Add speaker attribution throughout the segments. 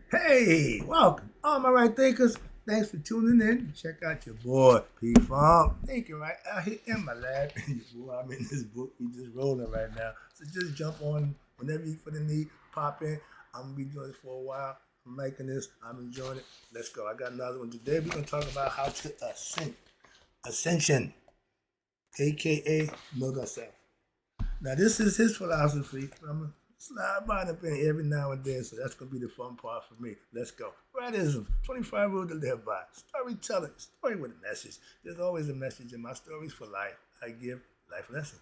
Speaker 1: Hey, welcome. All my right thinkers, thanks for tuning in. Check out your boy, P Funk. Thinking right out here in my lab. Boy, I'm in this book. We just rolling right now. So just jump on whenever you feel the need. Pop in. I'm going to be doing this for a while. I'm liking this. I'm enjoying it. Let's go. I got another one today. We're going to talk about how to ascend. Ascension, a.k.a. know thyself. Now, this is his philosophy. I'm going to slide by the pen every now and then, so that's going to be the fun part for me. Let's go. Rightism, 25 rules to live by. Storytelling, story with a message. There's always a message in my stories for life. I give life lessons.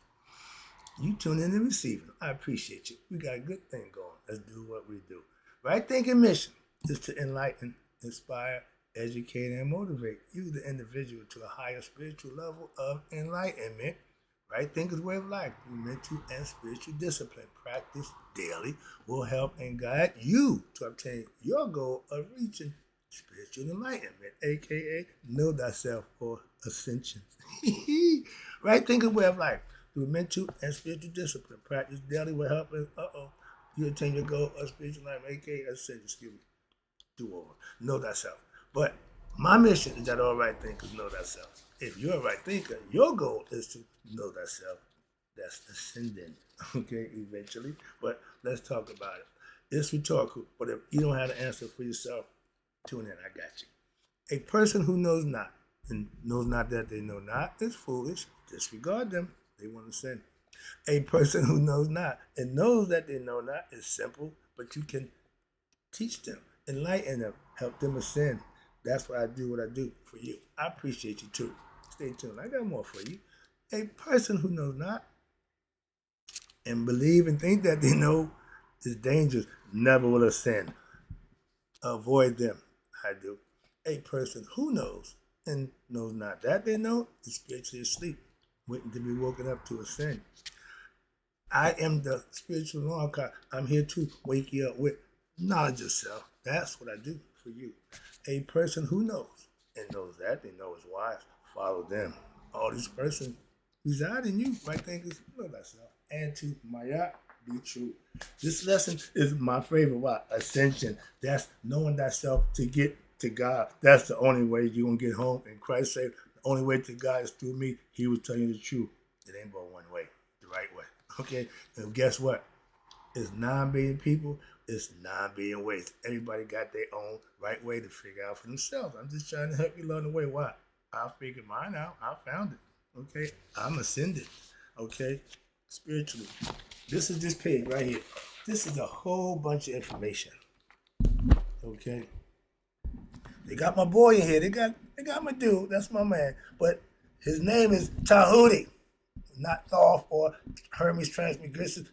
Speaker 1: You tune in and receive it. I appreciate you. We got a good thing going. Let's do what we do. Right thinking mission is to enlighten, inspire, educate, and motivate you, the individual, to a higher spiritual level of enlightenment. Right thinker's way of life through mental and spiritual discipline. Practice daily will help and guide you to obtain your goal of reaching spiritual enlightenment, aka know thyself or ascension. Right thinker's way of life through mental and spiritual discipline. Practice daily will help and you attain your goal of spiritual life, aka ascension. Excuse me. Do over. Know thyself. But my mission is that all right thinkers know thyself. If you're a right thinker, your goal is to know thyself. That's ascending, okay, eventually. But let's talk about it. It's rhetorical, but if you don't have the answer for yourself, tune in. I got you. A person who knows not and knows not that they know not is foolish. Disregard them. They want to sin. A person who knows not and knows that they know not is simple, but you can teach them, enlighten them, help them ascend. That's why I do what I do for you. I appreciate you too. Stay tuned. I got more for you. A person who knows not and believe and think that they know is dangerous never will ascend. Avoid them. I do. A person who knows and knows not that they know is spiritually asleep, waiting to be woken up to ascend. I am the spiritual alarm clock. I'm here to wake you up with knowledge of self. That's what I do for you. A person who knows and knows that they know is wise. Follow them. All these persons reside in you. Right thinkers, know thyself. And to Maya, be true. This lesson is my favorite. Why? Ascension. That's knowing thyself to get to God. That's the only way you're going to get home. And Christ said, the only way to God is through me. He was telling you the truth. It ain't but one way, the right way. Okay? And guess what? It's 9 billion people. It's 9 billion ways. Everybody got their own right way to figure out for themselves. I'm just trying to help you along the way. Why? I figured mine out. I found it. Okay? I'm ascended. Okay? Spiritually. This is this page right here. This is a whole bunch of information. Okay? They got my boy in here. They got my dude. That's my man. But his name is Tahuti. Not Thoth or Hermes Transmigration.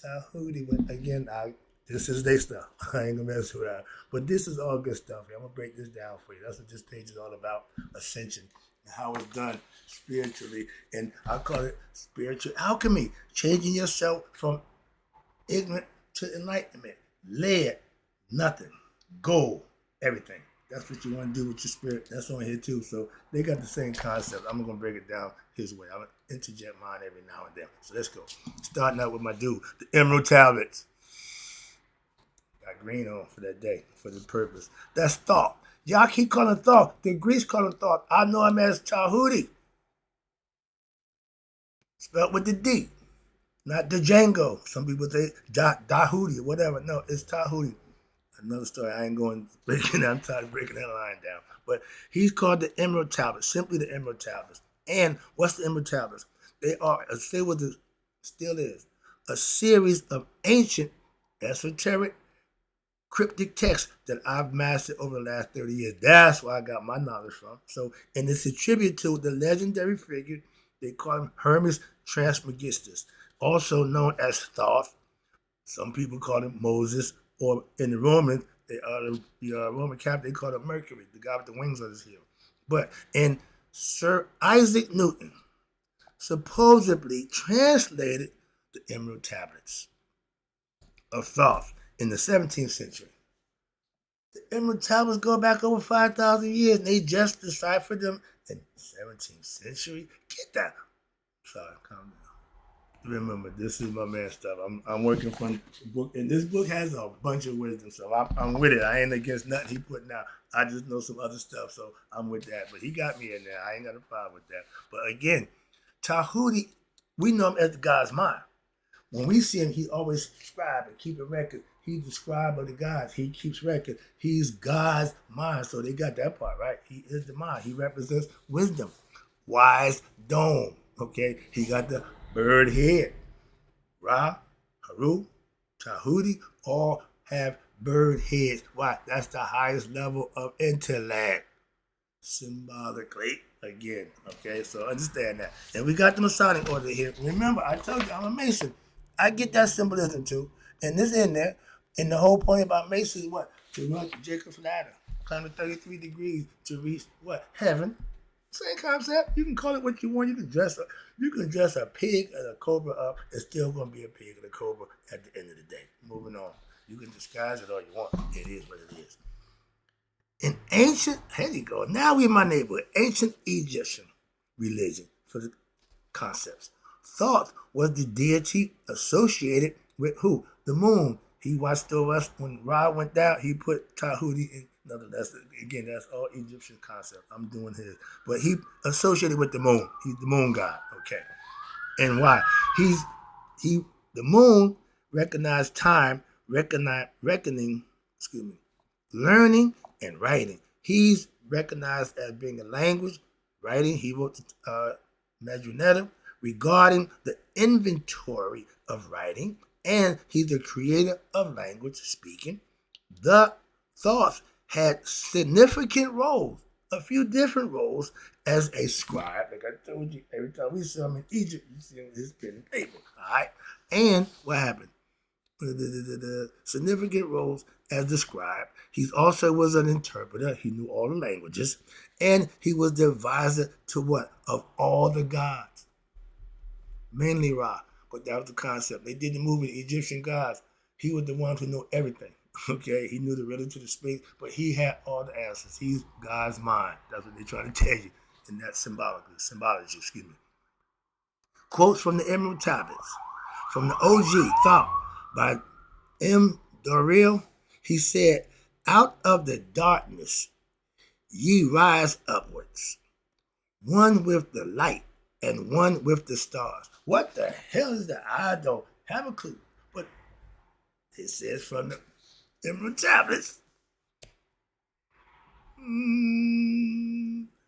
Speaker 1: Tahuti. But again, this is their stuff. I ain't gonna mess with that. But this is all good stuff. I'm gonna break this down for you. That's what this page is all about. Ascension and how it's done spiritually. And I call it spiritual alchemy. Changing yourself from ignorant to enlightenment. Lead, nothing. Gold, everything. That's what you want to do with your spirit. That's on here too. So they got the same concept. I'm gonna break it down his way. I'm gonna interject mine every now and then. So let's go. Starting out with my dude, the Emerald Tablets. Got green on for that day, for the purpose. That's thought. Y'all keep calling thought. The Greeks call him thought. I know him as Tahuti. Spelled with the D. Not the Django. Some people say Dahuti or whatever. No, it's Tahuti. Another story. I ain't going breaking down. I'm tired of breaking that line down. But he's called the Emerald Tablets, simply the Emerald Tablets. And what's the Emerald Tablets? They are, still what it still is, a series of ancient, esoteric, cryptic texts that I've mastered over the last 30 years. That's where I got my knowledge from. So, and it's a tribute to the legendary figure, they call him Hermes Trismegistus, also known as Thoth. Some people call him Moses, or in the Romans, the Roman Catholic, they call him Mercury, the guy with the wings on his heel. But in Sir Isaac Newton supposedly translated the Emerald Tablets of Thoth in the 17th century. The Emerald Tablets go back over 5,000 years, and they just deciphered them in the 17th century. Get that. Sorry, calm down. Remember, this is my man stuff. I'm working from the book, and this book has a bunch of wisdom, so I'm with it. I ain't against nothing he putting out. I just know some other stuff, so I'm with that. But he got me in there. I ain't got a problem with that. But again, Tahuti, we know him as the God's mind. When we see him, he always scribe and keep a record. He's the scribe of the gods. He keeps record. He's God's mind. So they got that part right. He is the mind. He represents wisdom. Wise dome. Okay. He got the bird head. Ra, Haru, Tahuti all have bird heads. Why? That's the highest level of intellect. Symbolically, again. Okay, so understand that. And we got the Masonic order here. Remember, I told you I'm a Mason. I get that symbolism too. And this in there. And the whole point about Mason is what? To run Jacob's ladder. Climb the 33 degrees to reach what? Heaven. Same concept. You can call it what you want. You can dress a pig and a cobra up. It's still gonna be a pig and a cobra at the end of the day. Moving on. You can disguise it all you want. It is what it is. In ancient, here you go. Now we're in my neighborhood. Ancient Egyptian religion for the concepts. Thoth was the deity associated with who? The moon. He watched over us when Ra went down. He put Tahuti in. That's all Egyptian concept. I'm doing his, but he associated with the moon. He's the moon god. Okay, and why? The moon recognized time, reckoning. Excuse me, learning and writing. He's recognized as being a language. Writing. He wrote Medjugorje regarding the inventory of writing, and he's the creator of language speaking. The Thoth had significant roles, a few different roles as a scribe. Like I told you, every time we saw him in Egypt, you see him with his pen and paper. All right? And what happened? The significant roles as the scribe. He also was an interpreter. He knew all the languages. And he was the advisor to what? Of all the gods. Mainly Ra. But that was the concept. They did the movie, The Egyptian Gods. He was the one who knew everything. Okay, he knew the riddle to the space, but he had all the answers. He's God's mind. That's what they're trying to tell you in that symbology, excuse me. Quotes from the Emerald Tablets. From the OG, Thought by M. Doril, he said, out of the darkness ye rise upwards, one with the light and one with the stars. What the hell is that? I don't have a clue. But it says from the Emerald Tablets.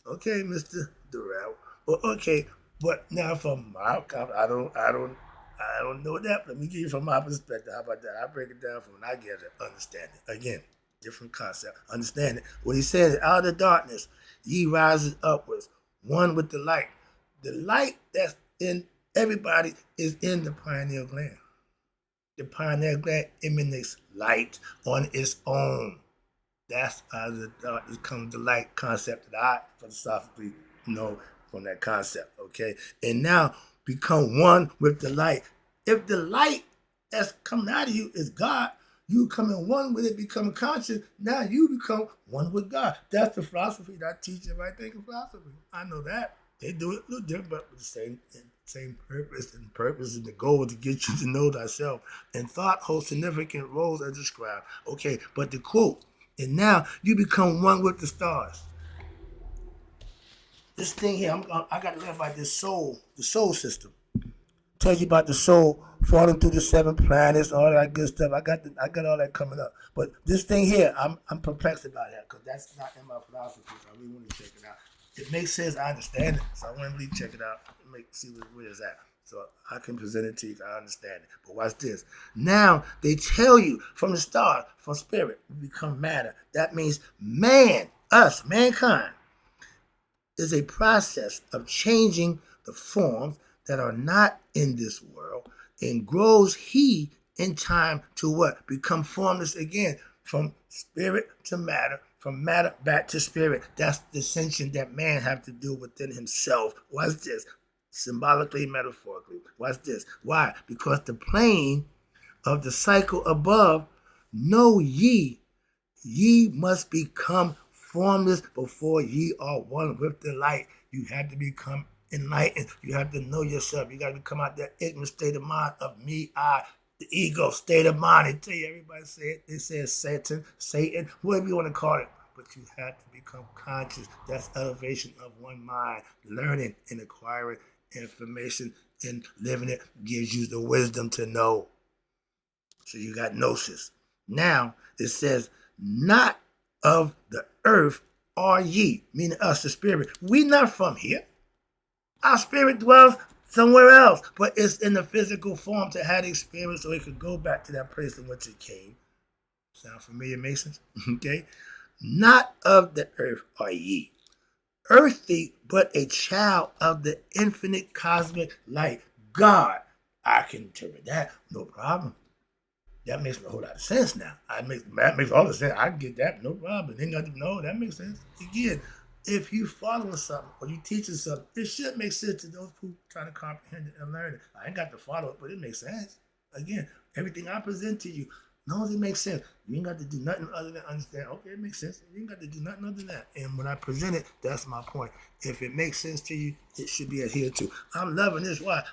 Speaker 1: Okay, Mr. Durrell. Well, okay, but now from my I don't know that. Let me give you from my perspective. How about that? I break it down from when I get it, understand it. Again, different concept. Understand it. When he said, out of the darkness, ye rises upwards, one with the light. The light that's in everybody is in the pineal gland. The pineal gland emanates light on its own. That's how the darkness comes to light concept that I philosophically know from that concept, okay? And now become one with the light. If the light that's coming out of you is God, you becoming one with it, becoming conscious, now you become one with God. That's the philosophy that I teach in Right Thinking Philosophy. I know that. They do it a little different, but with the same purpose, and the goal to get you to know thyself. And thought holds significant roles as described. Okay, but the quote, and now you become one with the stars. This thing here, I got to learn about the soul system. Tells you about the soul falling through the 7 planets, all that good stuff. I got all that coming up. But this thing here, I'm perplexed about that because that's not in my philosophy. So I really want to check it out. It makes sense. I understand it. So I want to really check it out and see where it's at. So I can present it to you. I understand it. But watch this. Now they tell you from the start, from spirit, we become matter. That means man, us, mankind, is a process of changing the forms that are not in this world and grows he in time to what? Become formless again, from spirit to matter, from matter back to spirit. That's the ascension that man have to do within himself. Watch this. Symbolically, metaphorically. Watch this. Why? Because the plane of the cycle above, know ye must become formless before ye are one with the light. You had to become enlightened. You have to know yourself. You got to come out that ignorant state of mind of me, I, the ego state of mind. They tell you, everybody say it. They say it's Satan, whatever you want to call it. But you have to become conscious. That's elevation of one mind. Learning and acquiring information and living it gives you the wisdom to know. So you got gnosis. Now it says, not of the earth are ye, meaning us, the spirit. We not from here. Our spirit dwells somewhere else, but it's in the physical form to have the experience so it could go back to that place in which it came. Sound familiar, Masons? Okay. Not of the earth are ye. Earthly, but a child of the infinite cosmic light. God. I can interpret that, no problem. That makes a whole lot of sense now. That makes all the sense. I can get that, no problem. Then got to know that makes sense. Again, if you following something or you teaching something, it should make sense to those who try to comprehend it and learn it. I ain't got to follow it, but it makes sense. Again, everything I present to you, as long as it makes sense, you ain't got to do nothing other than understand. Okay, it makes sense. You ain't got to do nothing other than that. And when I present it, that's my point. If it makes sense to you, it should be adhered to. I'm loving this. Why?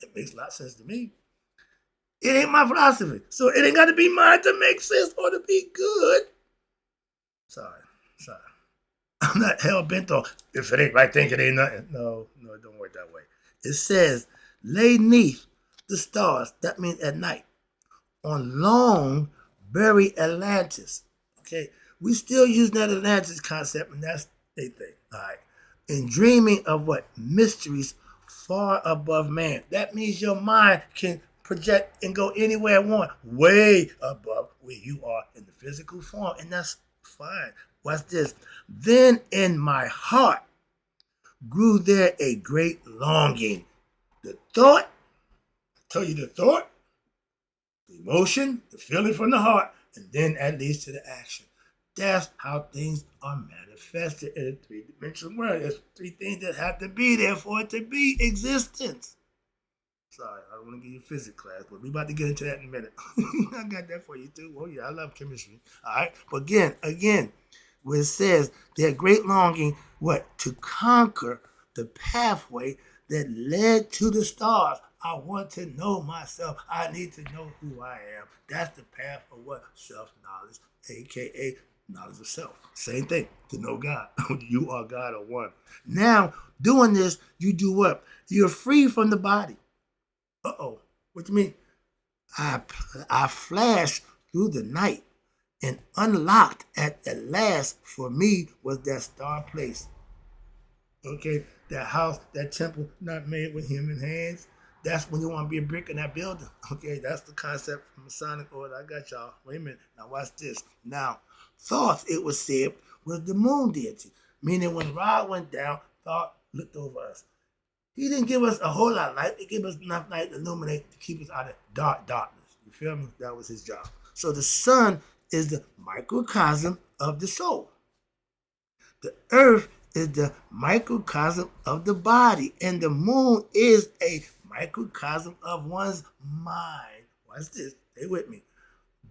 Speaker 1: It makes a lot of sense to me. It ain't my philosophy. So it ain't got to be mine to make sense or to be good. Sorry. I'm not hell-bent on, if it ain't right, think it ain't nothing. No, it don't work that way. It says, lay neath the stars. That means at night. On long, buried Atlantis. Okay, we still use that Atlantis concept, and that's their thing. All right, and dreaming of what mysteries far above man. That means your mind can project and go anywhere it wants, way above where you are in the physical form, and that's fine. Watch this. Then in my heart grew there a great longing. The thought, I tell you the thought, the emotion, the feeling from the heart, and then that leads to the action. That's how things are manifested in a three-dimensional world. There's three things that have to be there for it to be existence. Sorry, I don't want to give you a physics class, but we're about to get into that in a minute. I got that for you too. Oh yeah, I love chemistry. All right, but again, where it says their great longing, what? To conquer the pathway that led to the stars. I want to know myself. I need to know who I am. That's the path of what? Self-knowledge, a.k.a. knowledge of self. Same thing, to know God. You are God or one. Now, doing this, you do what? You're free from the body. Uh-oh. What you mean? I flashed through the night and unlocked at the last for me was that star place. Okay, that house, that temple not made with human hands. That's when you want to be a brick in that building. Okay, that's the concept from Masonic order. I got y'all. Wait a minute. Now watch this. Now, Thoth, it was said, was the moon deity. Meaning when Ra went down, Thoth looked over us. He didn't give us a whole lot of light. He gave us enough light to illuminate to keep us out of darkness. You feel me? That was his job. So the sun is the microcosm of the soul. The earth is the microcosm of the body. And the moon is a microcosm of one's mind. Watch this. Stay with me.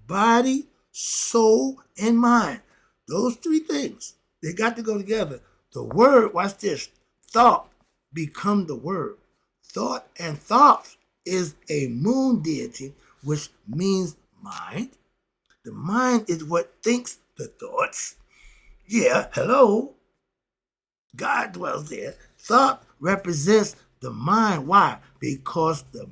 Speaker 1: Body, soul, and mind. Those three things, they got to go together. The word, watch this, thought become the word. Thought and thoughts is a moon deity, which means mind. The mind is what thinks the thoughts. Yeah, hello. God dwells there. Thought represents the mind. Why? Because the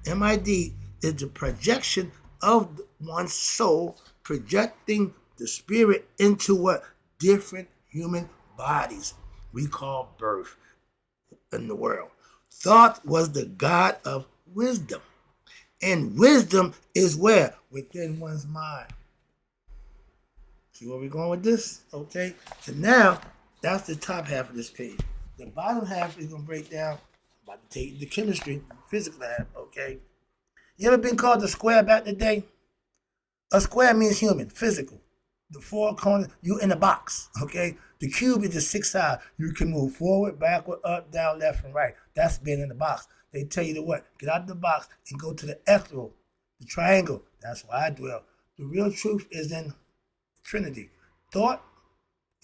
Speaker 1: M-I-D, is the projection of one's soul, projecting the spirit into what? Different human bodies we call birth in the world. Thought was the god of wisdom. And wisdom is where? Within one's mind. See where we're going with this? Okay. So now, that's the top half of this page. The bottom half is going to break down. I'm about to take the chemistry, physics lab, okay? You ever been called a square back in the day? A square means human, physical. The four corners, you in a box, okay? The cube is the six sides. You can move forward, backward, up, down, left, and right. That's being in the box. They tell you to what? Get out of the box and go to the ethereal, the triangle. That's where I dwell. The real truth is in Trinity. Thought,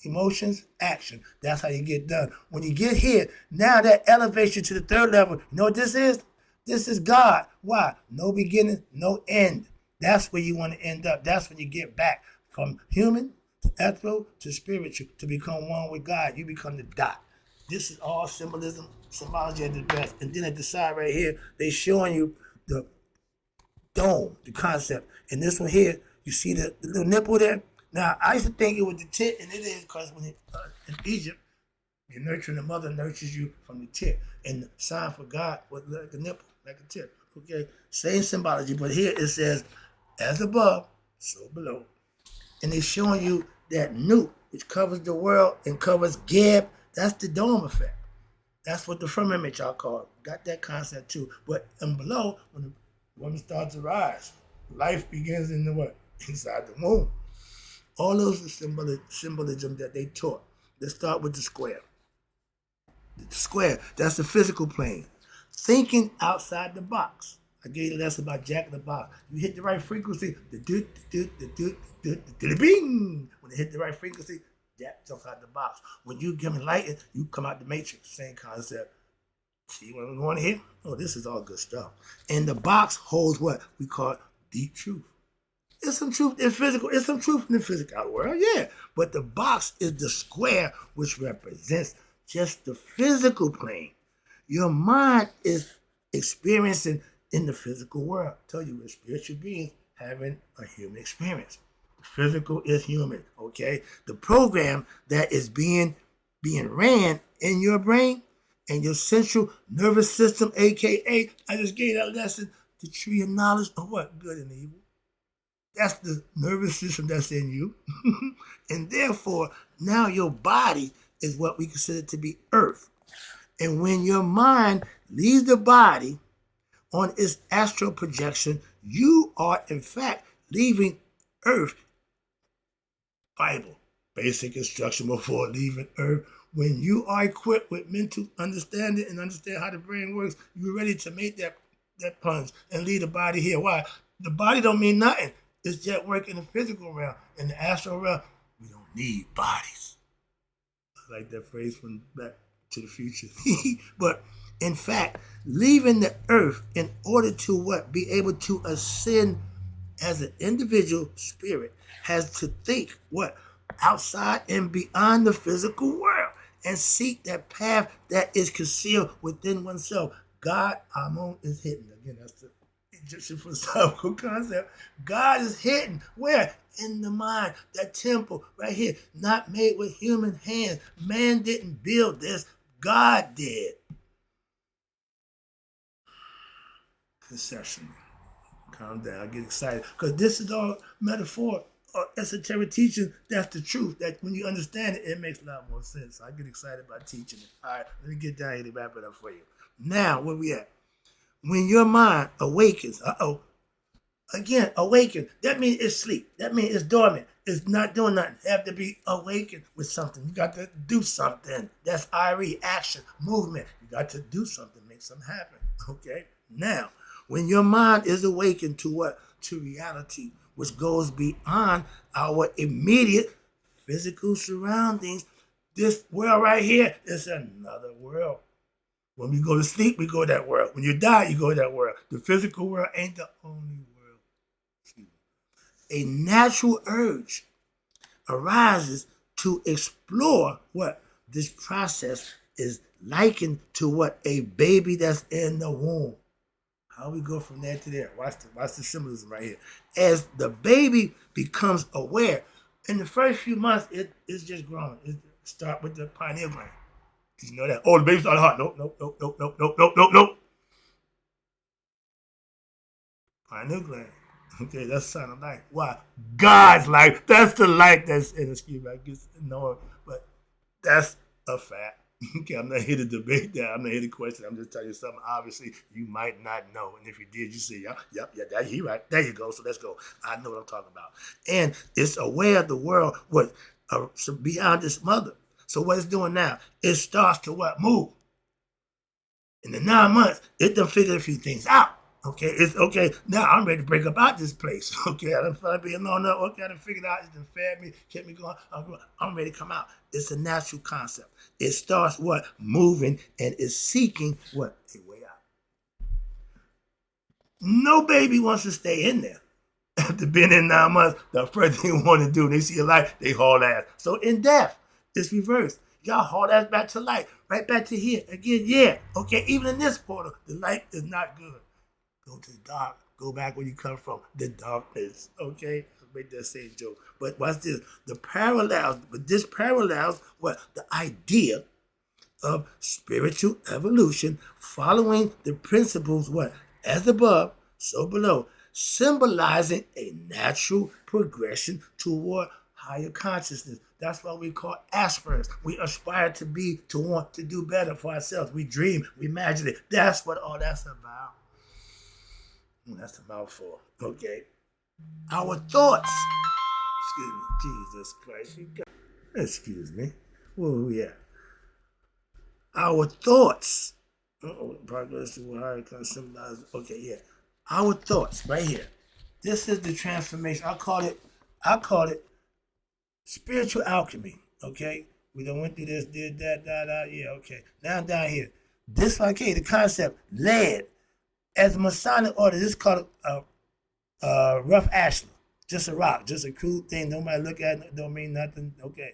Speaker 1: emotions, action. That's how you get done. When you get here, now that elevates you to the third level. You know what this is? This is God. Why? No beginning, no end. That's where you want to end up. That's when you get back from human to ethereal to spiritual to become one with God. You become the dot. This is all symbolism, symbology at the best. And then at the side right here, they showing you the dome, the concept. And this one here, you see the little nipple there? Now, I used to think it was the tit, and it is because when in Egypt, you're nurturing, the mother nurtures you from the tit. And the sign for God was like a nipple, like a tit. Okay? Same symbology, but here it says, as above, so below. And they're showing you that Newt, which covers the world and covers Geb, that's the dome effect. That's what the firmament y'all call it. Got that concept too. But and below, when the woman starts to rise, life begins in the what? Inside the womb. All those are symbolism that they taught. Let's start with the square. The square, that's the physical plane. Thinking outside the box. I gave you a lesson about Jack in the Box. You hit the right frequency, bing. When it hit the right frequency, Jack jumps out the box. When you get enlightened, you come out the matrix. Same concept. See what I'm going here? Oh, this is all good stuff. And the box holds what we call deep truth. There's some truth in physical. There's some truth in the physical world, yeah. But the box is the square, which represents just the physical plane. Your mind is experiencing in the physical world. I tell you, we're spiritual beings having a human experience. The physical is human, okay? The program that is being ran in your brain and your central nervous system, aka, I just gave that lesson, the tree of knowledge of what? Good and evil. That's the nervous system that's in you. And therefore, now your body is what we consider to be earth. And when your mind leaves the body on its astral projection, you are in fact leaving earth. Bible, basic instruction before leaving earth. When you are equipped with mental understanding and understand how the brain works, you're ready to make that plunge and leave the body here. Why? The body don't mean nothing. It's just work in the physical realm. In the astral realm, we don't need bodies. I like that phrase from Back to the Future. But in fact, leaving the earth in order to what? Be able to ascend as an individual spirit has to think what? Outside and beyond the physical world and seek that path that is concealed within oneself. God, Amun, is hidden. Again, that's the Egyptian philosophical concept. God is hidden. Where? In the mind. That temple right here. Not made with human hands. Man didn't build this. God did. Conception. Calm down. I get excited. Because this is all metaphor or esoteric teaching. That's the truth. That when you understand it, it makes a lot more sense. I get excited about teaching it. All right, let me get down here to wrap it up for you. Now, where we at? When your mind awakens, again, awaken. That means it's sleep. That means it's dormant. It's not doing nothing. You have to be awakened with something. You got to do something. That's IRE, action, movement. You got to do something, make something happen. Okay? Now, when your mind is awakened to what? To reality, which goes beyond our immediate physical surroundings. This world right here is another world. When we go to sleep, we go to that world. When you die, you go to that world. The physical world ain't the only world. A natural urge arises to explore what this process is likened to what a baby that's in the womb. How we go from there to there? Watch the symbolism right here. As the baby becomes aware, in the first few months, it's just growing. It start with the pineal gland. Did you know that? Oh, the baby's not hot. Nope. Pineal gland. Okay, that's the sign of life. Why? God's life. That's the life that's in the scheme. I guess no, but that's a fact. Okay, I'm not here to debate that. I'm not here to question. I'm just telling you something. Obviously, you might not know, and if you did, you say, "Yep, that he right. There you go." So let's go. I know what I'm talking about, and it's aware of the world what so beyond its mother. So what it's doing now, it starts to what? Move. In the 9 months, it done figured a few things out. Okay, it's okay. Now I'm ready to break up out this place. Okay, I done felt like being alone up. Okay, I done figured out, it's done fed me, kept me going. I'm ready to come out. It's a natural concept. It starts what? Moving and is seeking what? A way out. No baby wants to stay in there. After being in 9 months, the first thing they want to do, they see a light, they haul ass. So in death, it's reversed. Y'all haul ass back to light, right back to here. Again, yeah. Okay, even in this portal, the light is not good. Go to the dark. Go back where you come from. The darkness. Okay? I'll make that same joke. But watch this. This parallels what? The idea of spiritual evolution following the principles what? As above, so below, symbolizing a natural progression toward higher consciousness. That's what we call aspirants. We aspire to be, to want to do better for ourselves. We dream, we imagine it. That's what all that's about. That's a mouthful. Okay. Our thoughts. Excuse me. Jesus Christ. Excuse me. Whoa, yeah. Our thoughts. Progress to higher symbolize. Okay, yeah. Our thoughts right here. This is the transformation. I call it spiritual alchemy. Okay. We done went through this, did that, yeah, okay. Now down here. This the concept lead. As a Masonic order, this is called rough ashlar. Just a rock, just a crude thing. Nobody look at it, don't mean nothing. Okay.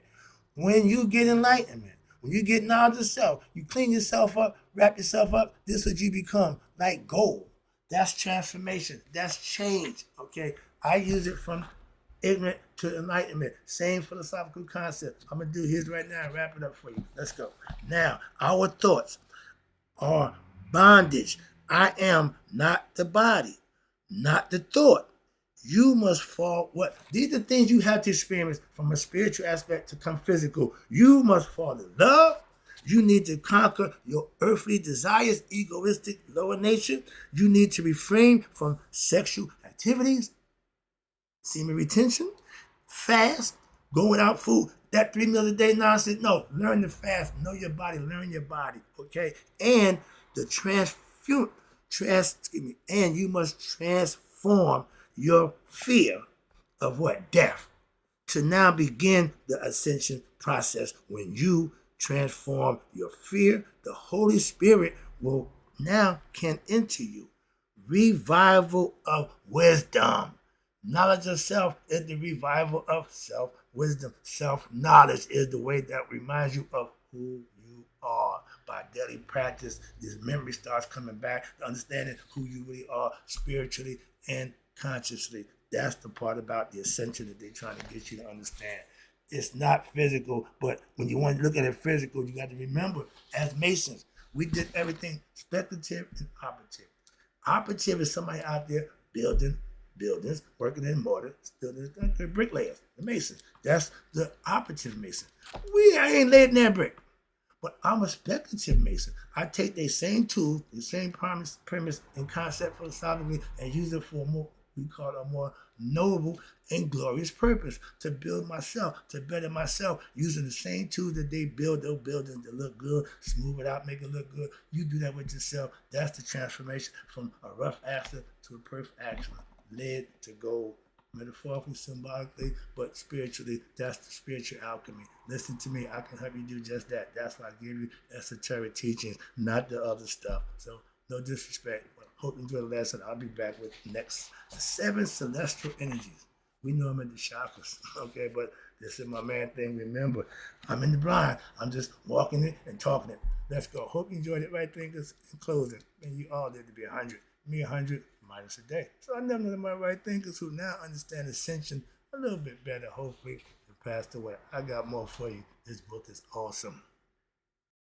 Speaker 1: When you get enlightenment, when you get knowledge of self, you clean yourself up, wrap yourself up, this is what you become, like gold. That's transformation. That's change. Okay. I use it from ignorant to enlightenment. Same philosophical concept. I'm going to do his right now and wrap it up for you. Let's go. Now, our thoughts are bondage. I am not the body, not the thought. You must fall what? These are things you have to experience from a spiritual aspect to come physical. You must fall in love. You need to conquer your earthly desires, egoistic lower nature. You need to refrain from sexual activities, semen retention, fast, go without food. That 3 meals a day nonsense. No, learn to fast. Know your body. Learn your body. Okay? And the and you must transform your fear of what? Death. To now begin the ascension process. When you transform your fear, the Holy Spirit will now can enter you. Revival of wisdom. Knowledge of self is the revival of self-wisdom. Self-knowledge is the way that reminds you of who you are. By daily practice, this memory starts coming back, understanding who you really are spiritually and consciously. That's the part about the ascension that they're trying to get you to understand. It's not physical, but when you want to look at it physical, you got to remember, as Masons, we did everything speculative and operative. Operative is somebody out there building buildings, working in mortar, buildings, bricklayers, the Masons. That's the operative Mason. I ain't laid in that brick. But I'm a speculative Mason. I take the same tools, the same premise and concept philosophically, and use it for we call it a more noble and glorious purpose, to build myself, to better myself, using the same tools that they build those buildings to look good, smooth it out, make it look good. You do that with yourself. That's the transformation from a rough ashlar to a perfect ashlar. Lead to gold. Metaphorically, symbolically, but spiritually, that's the spiritual alchemy. Listen to me, I can help you do just that. That's why I give you esoteric teachings, not the other stuff. So, no disrespect, but hope you enjoy the lesson. I'll be back with next 7 celestial energies. We know I'm in the chakras, okay, but this is my man thing. Remember, I'm in the blind. I'm just walking it and talking it. Let's go. Hope you enjoyed it, right, thinkers? In closing, and you all did to be 100. Me 100 minus a day. So I know none of my right thinkers who now understand Ascension a little bit better, hopefully, and passed away. I got more for you. This book is awesome.